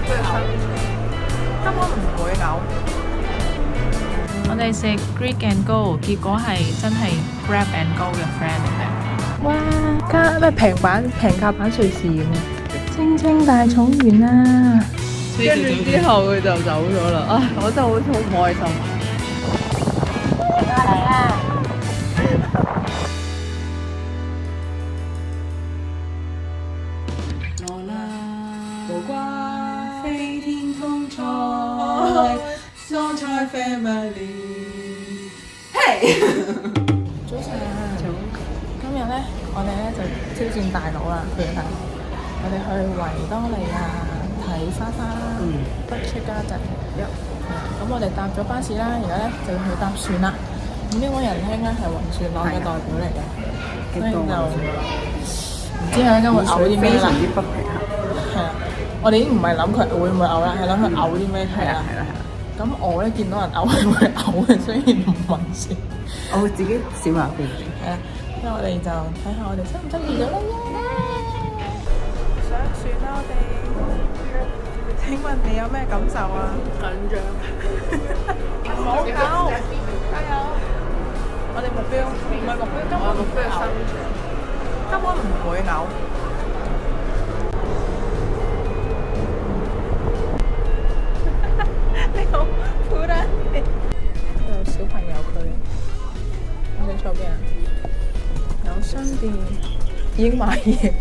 必要生存，根本唔會嘔。我哋食 Grab and Go， 結果係真係 Grab and Go 嘅 friend 嚟嘅。哇！加咩平價版瑞士咁啊！青青大草原啊！跟住之後佢就走咗啦。啊！我真係好似好唔開心。嚟啊！羅啦，無關飛天風菜，蔬菜 family。嘿！早晨，今日咧，我哋咧就挑戰大佬啦，佢係我哋去維多利亞睇花花啦，北出家陣。咁我哋搭咗巴士啦，而家咧就要去搭船啦。咁呢位仁兄咧係暈船浪嘅代表嚟嘅，所以就唔知佢應該會嘔啲咩啦。非常之不平衡。係啊，我哋已經唔係諗佢會唔會嘔啦，係諗佢嘔啲咩。係啦係啦係啦。咁我咧見到人嘔係會嘔嘅，雖然唔暈船。我會自己小馬飛。係啦，所以我哋就睇下我哋出唔出現咗啦。上船啦，我哋。請問你有咩感受啊？緊張。唔好嘔，加油！我哋目標唔係目標，根本目標係生存，根本唔會嘔。你好孤單。有小朋友區，我哋坐邊啊？有商店，已經買嘢。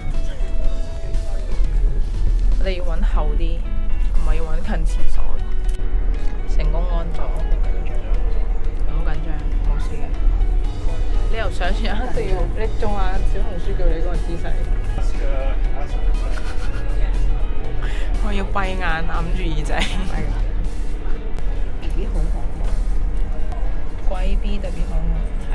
我哋要揾厚啲，唔係要揾近廁所。成功安咗，好緊張，冇事嘅。你又上船一定要你中下小紅書叫你嗰個姿勢。我要閉眼揞住耳仔。B 好可愛，鬼 B 特別可愛，係。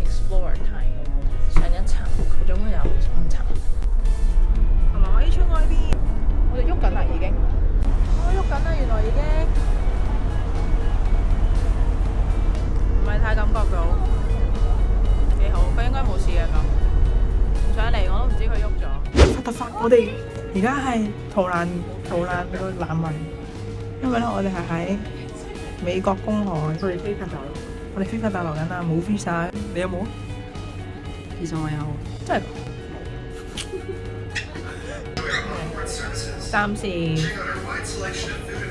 Explore time， 上一層，佢總共有5層。係咪可以出外邊？我哋喐緊啦，已經。喐緊啦，原來已經。唔係太感覺到，幾好。佢應該冇事嘅咁。唔上嚟我都唔知佢喐咗。突發！我哋而家係逃難個難民，因為咧我哋係喺美國公海。我哋飛法大陸。我哋飛法大陸緊啦，冇 visa。你有冇？其實我有。真係。暫時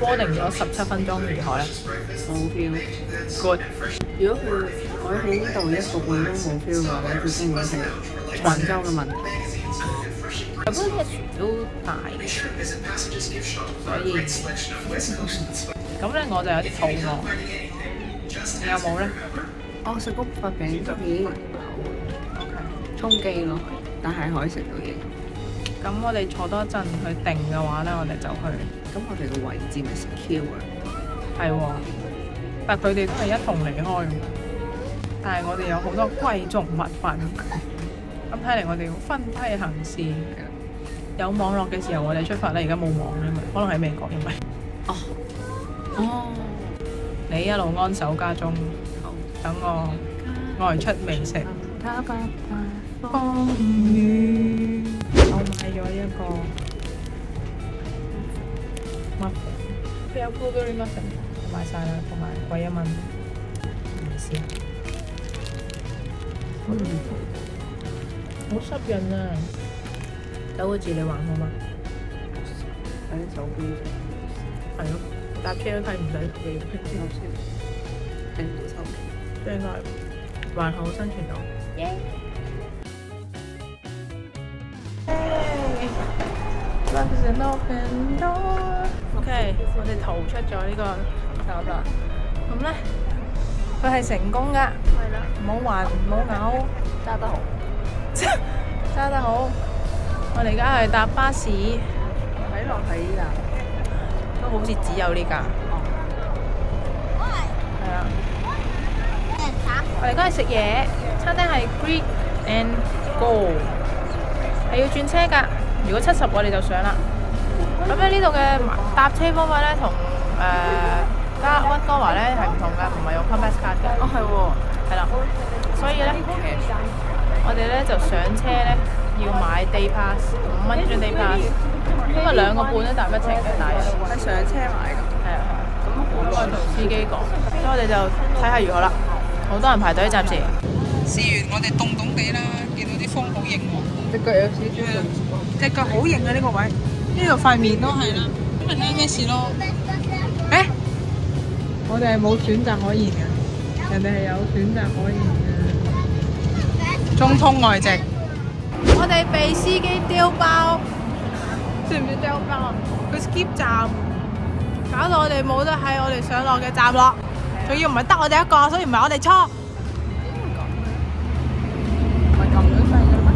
boarding 咗17分鐘離開啦。冇 feel。Good。如果佢我喺呢度1個半鐘冇 feel 嘅話咧，佢根本係環州嘅問題。日本嘅船都大嘅，所以咁咧我就有啲肚餓。你有冇咧？我食谷發餅片，充飢咯，但係可以食到嘢。咁我哋坐多一陣去定嘅話咧，我哋就去。咁我哋個位置咪 secure 啊？係喎，但佢哋都係一同離開嘅。但係我哋有好多貴重物品，咁睇嚟我哋要分批行事。有網絡嘅時候我哋出發咧，而家冇網因為可能喺美國因為。哦。你一路安守家中，等我外出美食。風雨。我買咗一個 muffin，佢有 blueberry muffin， 買晒啦，同埋貴1蚊。唔試啊！好濕潤啊！9個字你玩好嗎？喺手機。係咯，搭車都睇唔使手機。睇唔到手機。即係應該還好生存到。Love is an open door。OK， 我哋逃出咗呢個手啦。咁咧，佢係成功㗎。係啦。唔好還，唔好嘔。揸得好。揸得好。我哋而家係搭巴士。睇落係呢架。都好似只有呢架。係啊。我哋而家係食嘢，餐廳係 Grab and Go， 係要轉車㗎。如果70我哋就上啦。咁咧呢度嘅搭車方法咧同加溫哥華咧係唔同㗎，唔係用 Compass Card 嘅。係喎。係啦。所以咧，我哋咧就上車咧。要買 day pass， 5蚊張 day pass， 因為2個半都搭一程嘅大人。係上車買㗎。係啊係啊，咁我同司機講，所以我哋就睇下如何啦。好多人排隊暫時。試完我哋凍凍地啦，見到啲風好型喎，隻腳有少少凍，隻腳好型啊呢個位，呢度塊面都係啦，咁咪睇下咩事咯。我哋係冇選擇可言嘅，人哋係有選擇可言嘅。中通外籍，我哋被司機丟包，算唔算丟包啊？佢 skip 站，搞到我哋冇得喺我哋上落嘅站落，仲要唔係得我哋一個，所以唔係我哋錯。唔係咁樣細嘅咩？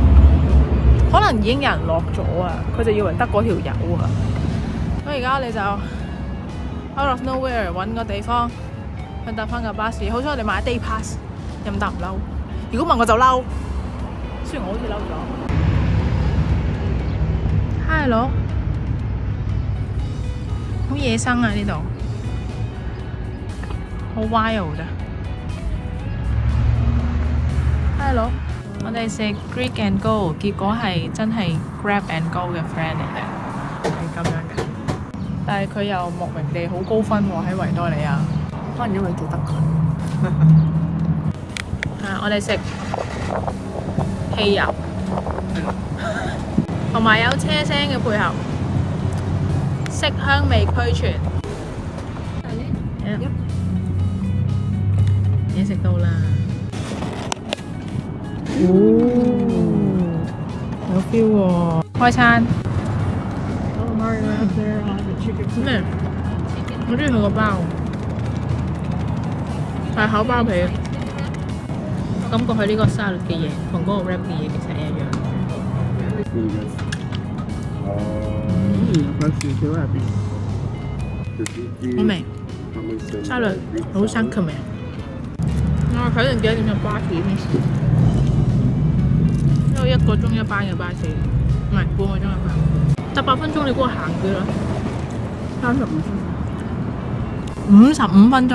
可能已經有人落咗啊，佢就以為得嗰條友啊。咁而家我哋就 out of nowhere 揾個地方去搭翻架巴士。好彩我哋買 day pass， 任搭唔嬲。如果問我就嬲。雖然我好似嬲咗。Hello， 好野生啊呢度，好 wild 啊。Hello， 我哋食 Grab and Go， 結果係真係 Grab and Go 嘅 friend 嚟嘅，係咁樣嘅。但係佢又莫名地好高分喎喺維多利亞，可能因為叫得佢。我哋食汽油，同埋有車聲嘅配合，色香味俱全。嘢食到啦！有 feel 喎！開餐咩？我中意佢個包，係烤包皮。我感覺佢呢個沙律嘅嘢同嗰個 wrap 嘅嘢其實係一樣。有少少入邊。好味，沙律好生佢味。我睇定幾多點嘅巴士先，因為1個鐘一班嘅巴士，唔係半個鐘一班。18分鐘你估我行幾耐？55分鐘。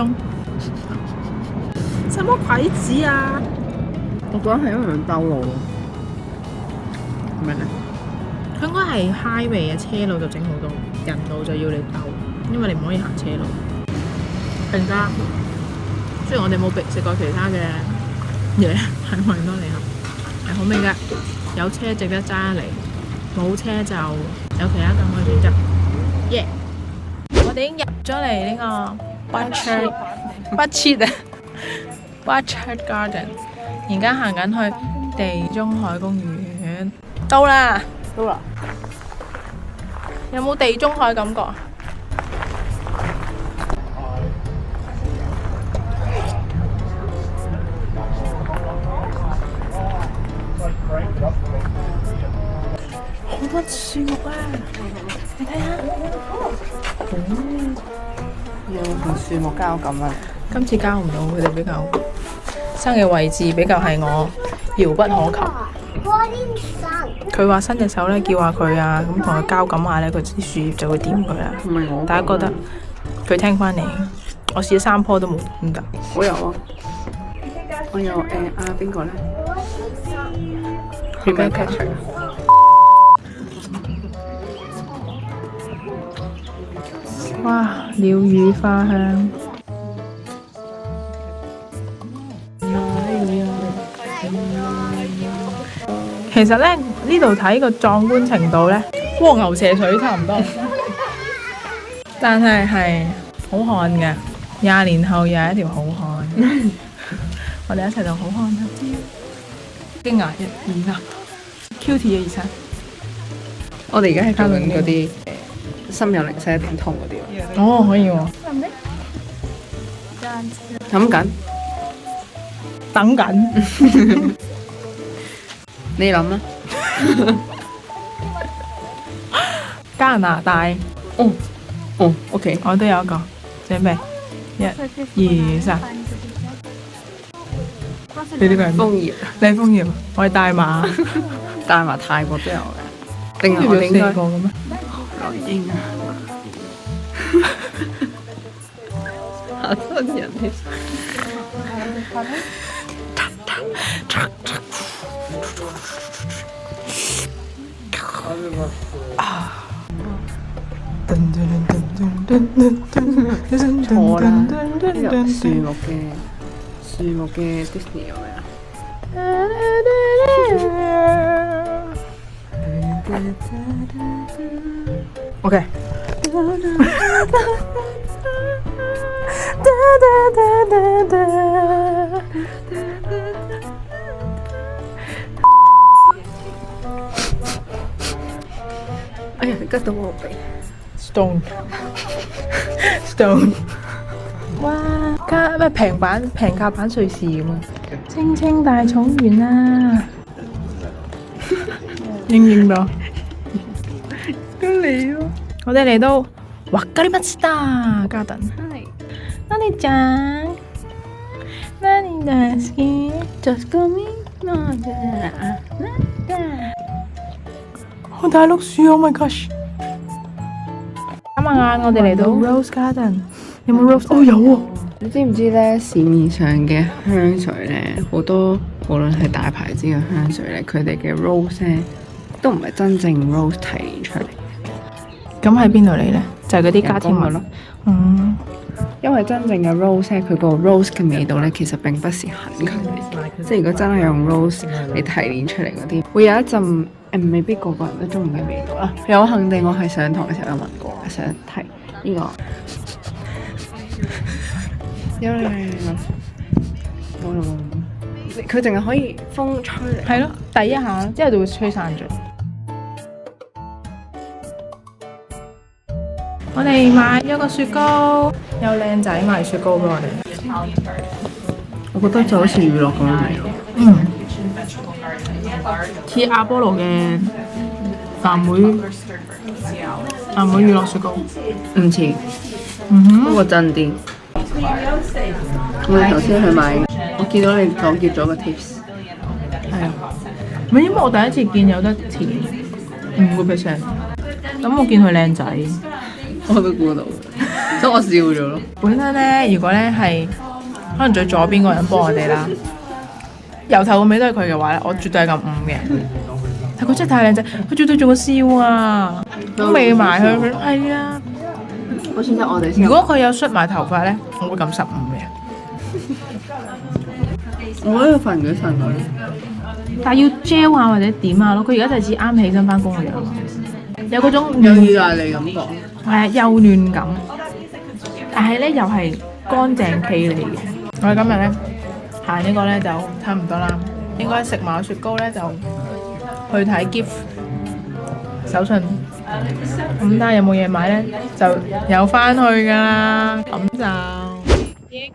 什麼鬼子啊！我覺得係因為佢兜路咯，係咪咧？佢應該係 highway 嘅車路就整好多，人路就要你兜，因為你唔可以行車路。評價，雖然我哋冇食過其他嘅嘢喺維多利亞，係好味嘅，有車值得揸嚟，冇車就有其他更好嘅選擇。耶！我哋已經入咗嚟呢個 Butchart Garden， 而家行緊去地中海公園。到啦！到啦！有冇地中海感覺？好多樹木啊！你睇下，有同樹木交感啊！今次交唔到，佢哋比較生嘅位置比較係我遙不可及。佢話伸隻手咧，叫下佢啊，咁同佢交感下咧，佢啲樹葉就會掂佢啦。唔係我，大家覺得佢聽翻嚟，我試咗3棵都冇唔得。我有啊，我有邊個咧 ？Rebecca。哇！鳥語花香。其實咧，呢度睇個壯觀程度咧，蝸牛射水差唔多，但係好漢嘅。20年後又係一條好漢，我哋一齊做好漢啦！驚訝1、2、3 ，Q T 1、2、3。我哋而家係做緊嗰啲心有靈犀一點通嗰啲喎。哦，可以喎。諗緊，等緊。你諗啦。加拿大。OK。我都有一個，準備1、2、3。你呢個係楓葉，你係楓葉，我係大馬。大馬泰國都有嘅，定係我哋應該個嘅咩？已經嚇親人添。錯啦，呢個樹木嘅 Disney 有未啊？OK。哎呀，你吉到我鼻。Stone。哇！咩平價版瑞士咁啊！青青大草原啊！應到。都嚟咯！我哋嚟到わかりましたGarden。何ちゃん？何大好き？just go me no好大碌樹 ！Oh my gosh！啱啱我哋嚟到 Rose Garden， 有冇 Rose？ 哦有喎！你知唔知咧？市面上嘅香水咧，好多無論係大牌子嘅香水咧，佢哋嘅 Rose 咧都唔係真正 Rose 提煉出嚟。咁喺邊度嚟咧？就係嗰啲加添物咯。因為真正嘅 rose 咧，佢個 rose 嘅味道咧，其實並不是很強烈。即係如果真係用 rose 嚟提煉出嚟嗰啲，會有一陣未必個個人都中意嘅味道啦。有肯定我係上堂嘅時候有聞過，想提呢個。佢淨係可以風吹嚟。係咯，第一下之後就會吹散咗。我哋買咗個雪糕，有靚仔賣雪糕俾我哋。我覺得就好似娛樂咁樣味咯。似阿波羅嘅藍莓娛樂雪糕。唔似，不過真啲。我哋頭先去買，我見到你講結咗個 tips。係啊，唔係因為我第一次見有得填5%，咁我見佢靚仔。我都估到，所以我笑咗咯。本身咧，如果咧係可能最左邊嗰個人幫我哋啦，由頭到尾都係佢嘅話咧，我絕對係撳5嘅。但佢真係太靚仔，佢絕對仲個笑啊，都未埋佢。係啊，我選擇我哋先。如果佢有甩埋頭髮咧，我會撳15嘅。我覺得瞓幾瞓佢，但係要 gel 啊或者點啊咯，佢而家就只啱起身翻工嘅樣，有嗰種有意大利感覺。係幼嫩感，但係咧又係乾淨企理嘅。我哋今日咧行呢個咧就差唔多啦，應該食埋雪糕咧就去睇 gift 手信。咁睇下有冇嘢買咧，就有翻去㗎啦。咁就應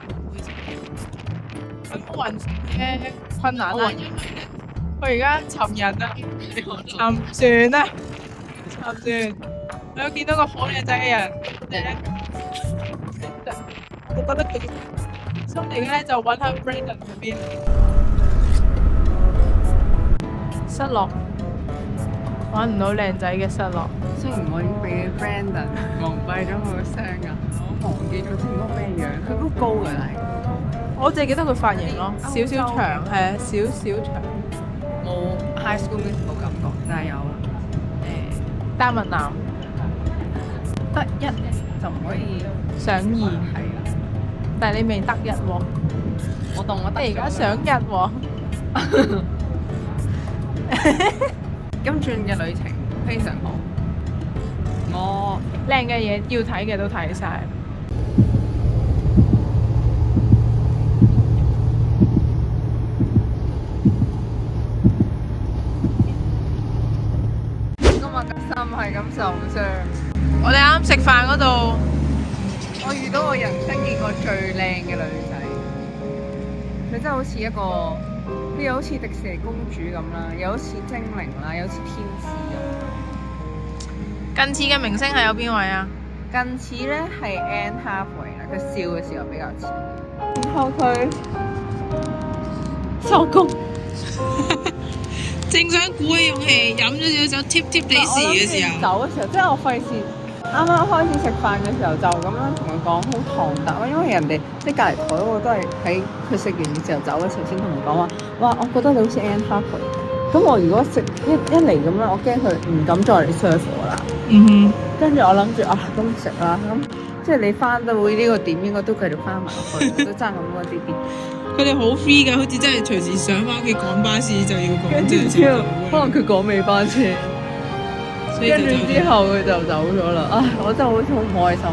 會運嘅困難啦。佢而家尋人啊，沉船啊，沉船。我有見到個好靚仔嘅人，我覺得佢心嚟嘅咧就揾下 Brandon 嗰邊，失落，揾唔到靚仔嘅失落。雖然我已經俾 Brandon 蒙蔽咗佢個雙眼，我忘記咗佢個咩樣，佢都高㗎，但係我淨係記得佢髮型咯，少少長，係啊，少少長，冇 High School Musical 感覺，但係有丹麥男。得一就唔可以想二，係啊！但係你未得一喎，我當我得你而家想一喎。今轉嘅旅程非常好，我靚嘅嘢要睇嘅都睇晒。今日嘅心係咁受傷。我哋啱食飯嗰度，我遇到我人生見過最靚嘅女仔，佢真係好似一個，佢又好似迪士尼公主咁啦，又好似精靈啦，又好似天使咁。近似嘅明星係有邊位啊？近似咧係 Anne Hathaway 啦，佢笑嘅時候比較似。然後佢收工，正想鼓起勇氣飲咗少少酒，貼地時嘅時候，走嘅時候，即係我費事。啱啱開始食飯嘅時候就咁樣同佢講好唐突咯，因為人哋即係隔離台嗰個都係喺佢食完嘅時候走嘅時候先同佢講話，哇！我覺得你好似 Anne Hathaway，咁我如果食一嚟咁樣，我驚佢唔敢再嚟 serve 我啦。嗯跟住我諗住啊，咁食啦，咁即係你翻到呢個點應該都繼續翻埋落去，都爭咁多啲啲。佢哋好 free 㗎，好似真係隨時上翻屋企趕巴士就要趕跟住之後，可能佢趕尾班車，跟住之後佢就走咗啦。唉，我真係好似好唔開心。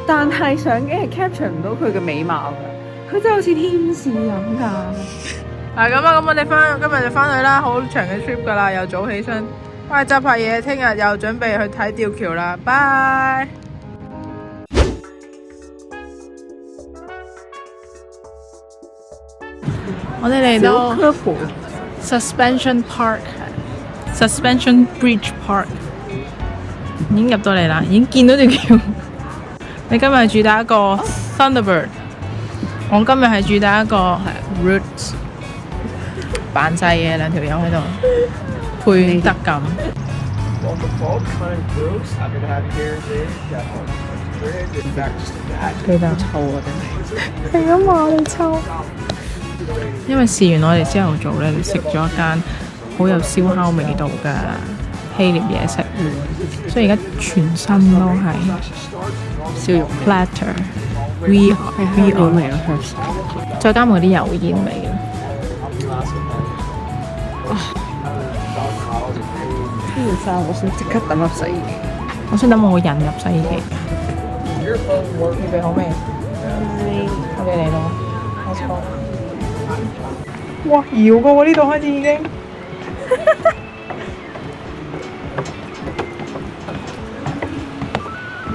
但係相機係 capture 唔到佢嘅美貌㗎，佢真係好似天使咁㗎。係咁啊，咁我哋今日就翻去啦，好長嘅 trip 㗎啦，又早起身，翻去執下嘢，聽日又準備去睇吊橋啦，拜。我哋嚟到 Suspension Park、Suspension Bridge Park， 已經入到嚟啦，已經見到條橋。你今日係住第一個 Thunderbird， 我今日係住第一個 Roots， 扮晒嘢兩條友喺度配得感。記得臭啊！真係咁話我哋臭。因為試完我哋朝頭早咧，食咗一間好有燒烤味道嘅希臘嘢食，所以而家全身都係燒肉 platter，we are 味咯，再加埋啲油煙味。呢件衫我想即刻抌入洗衣機，我想等我引入洗衣機。預備好未？我哋嚟咯，Let's go。哇，搖過喎呢度開始已經。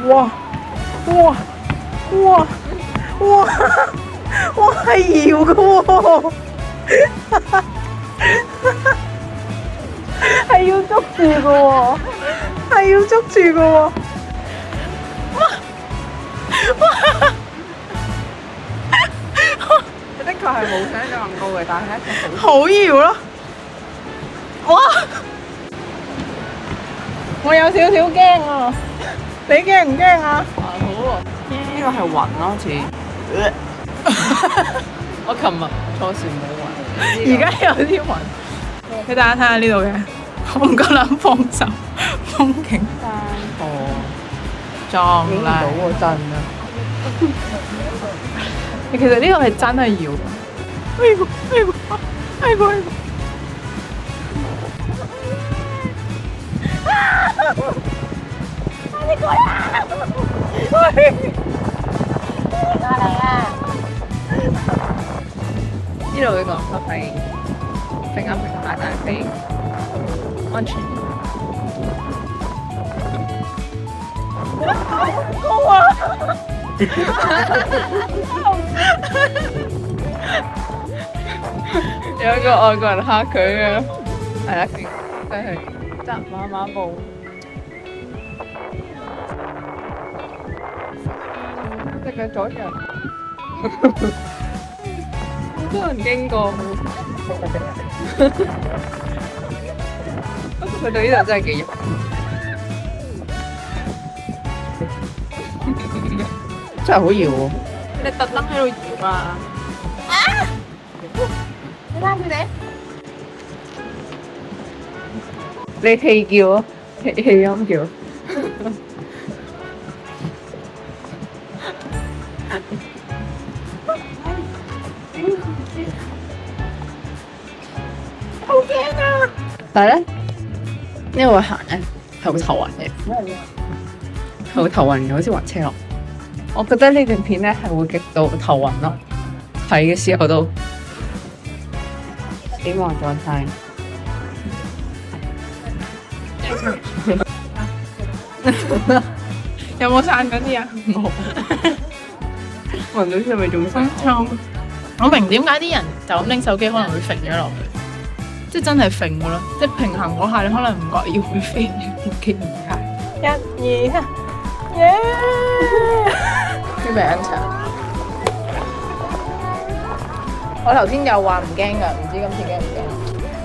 哇！哇！哇！哇！哇係搖嘅喎，係要捉住嘅喎，係要捉住嘅喎。的確係冇想象咁高嘅，但係一個好搖咯！哇！我有少少驚啊！你驚唔驚啊？好喎，呢個係雲咯，似。我琴日初時冇雲，而家有啲雲。俾大家睇下呢度嘅，我唔夠膽放手。風景山河壯麗。影唔到喎，真啊！其實呢個係真係搖。哎呦哎呦哎呦哎呦！快啲過嚟啊！喂！過嚟啊！呢度呢個係飛啱飛大大飛，安全。高啊！有一個外國人嚇佢嘅，係啦，真係扎馬馬步。隻腳左腳，好多人經過。不過去到呢度真係幾熱。真係好搖喎！你特登喺度搖啊！你睇佢哋，你氣叫啊，氣音叫。好驚啊！但係咧，呢個行咧係會頭暈嘅，係會頭暈嘅，好似暈車落。我覺得呢段片咧係會極度頭暈咯，睇嘅時候都希望狀態。有冇散緊啲啊？冇。暈到係咪仲生臭？我明點解啲人就咁拎手機可能會揈咗落去，即係真係揈嘅咯，即係平衡嗰下你可能唔覺意會飛唔記唔解。1、2、3，耶！咩 enter？我頭先又話唔驚㗎，唔知今次驚唔驚？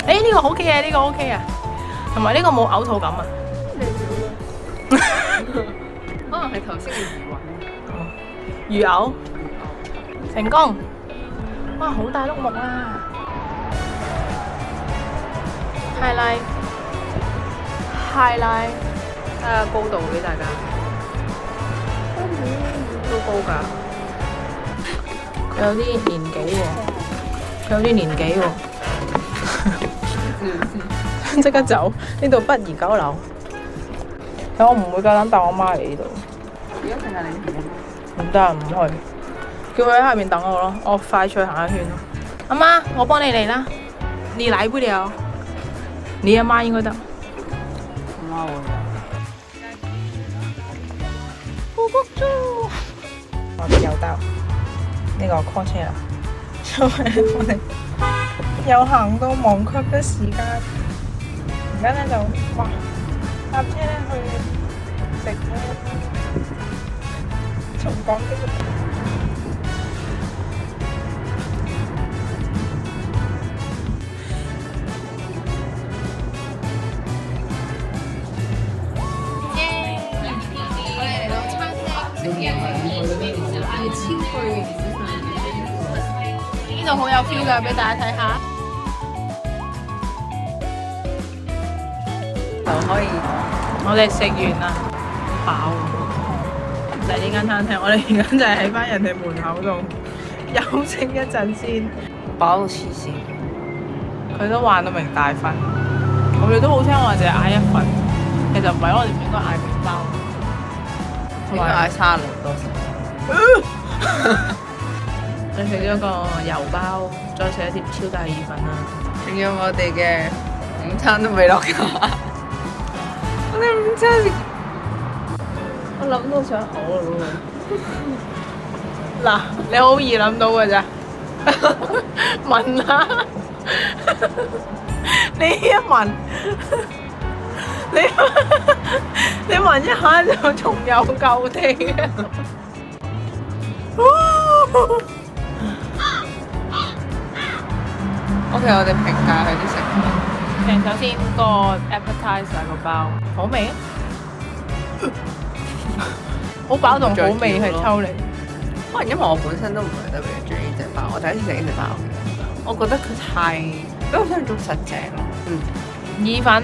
誒呢個 OK 嘅，呢個 OK 啊，同埋呢個冇嘔吐感啊。可能係頭先嘅魚嘔成功！哇，好大碌木啊！ highlight，睇下高度俾大家，都高㗎。佢有啲年紀喎，即刻走，呢度不宜久留。但我唔會夠膽帶我媽嚟呢度。而家淨係你唔得啊，唔去。叫佢喺下面等我咯，我快脆行一圈咯。阿媽，我幫你嚟啦，你來不了，你阿媽應該得。媽會。我哋又到呢個 call 車啦，因為我哋又行到忘卻嘅時間，而家咧就哇搭車咧去食從港機。呢度好有 feel 㗎，俾大家睇下。就可以。我哋食完啦，飽。嚟呢間餐廳，我哋而家就係喺翻人哋門口度休息一陣先。飽到黐線。佢都話到明大份，我哋都好聽話，淨係嗌一份。其實唔係，我哋唔應該嗌麵包。同埋嗌沙律多啲。你食咗個油包，再食一碟超大意粉啦。仲有我哋嘅午餐都未落架。我哋午餐，我諗到想嘔啦喎！嗱，你好易諗到㗎咋？聞下，你一聞，你聞一下就重有舊地嘅。OK，我哋評價佢啲食物。首先個 appetizer 個包好味啊，好飽同好味係抽離。可能因為我本身都唔係特別中意呢隻包，我第一次食呢隻包嘅，我覺得佢太比我想象中實淨咯。意粉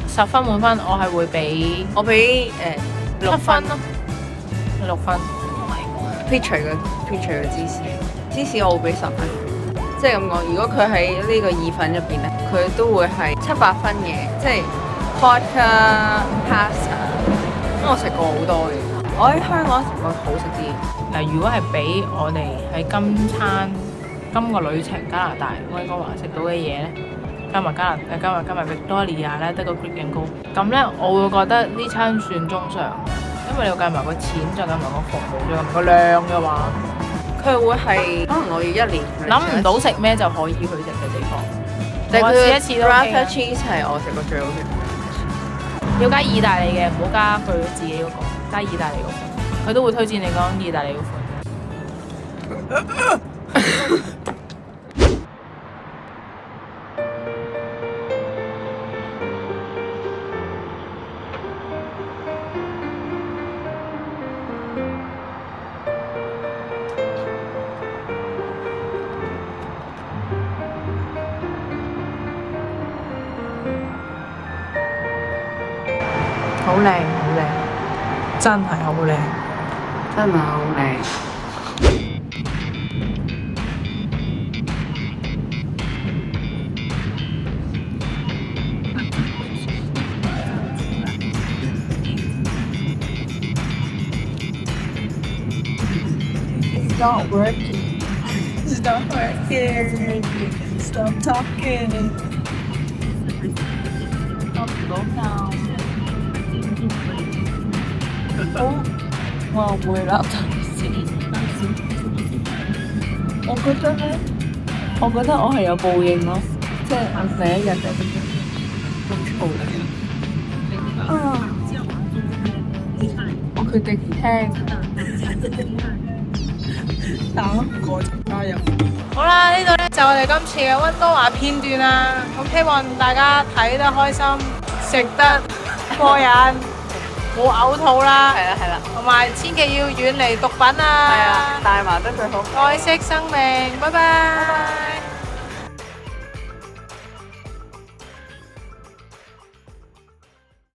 10分滿分，我係會俾我俾6分咯，6分。peach 嘅芝士我會俾10分。即係咁講，如果佢喺呢個意粉入邊咧，佢都會係7-8分嘅，即係 vodka pasta。因為我食過好多嘅，我喺香港食過好食啲。嗱，如果係俾我哋喺今個旅程加拿大溫哥華食到嘅嘢咧，加埋Victoria 咧得個 Greek and Go， 咁咧我會覺得呢餐算中上，因為你要計埋個錢，再計埋個服務，再計埋個量嘅話。佢會係可能我要1年諗唔到食咩就可以去食嘅地方。但係佢試一次都 Burrata cheese 係我食過最好食嘅。要加意大利嘅，唔好加佢自己嗰個，加意大利嗰個，佢都會推薦你講意大利嗰款。好靚，真係好靚，真係好靚。Stop working. Stop working. Stop talking. Stop now. 我會立頭先。我覺得我係有報應咯，即係我第一日就咁嘈啊！我決定聽。打過加油！好啦，呢度咧就我哋今次嘅溫哥華片段啦。咁希望大家睇得開心，食得過癮。冇嘔吐啦，係啦，同埋千祈要遠離毒品啊！係啊，大麻得最好。愛惜生命，拜拜。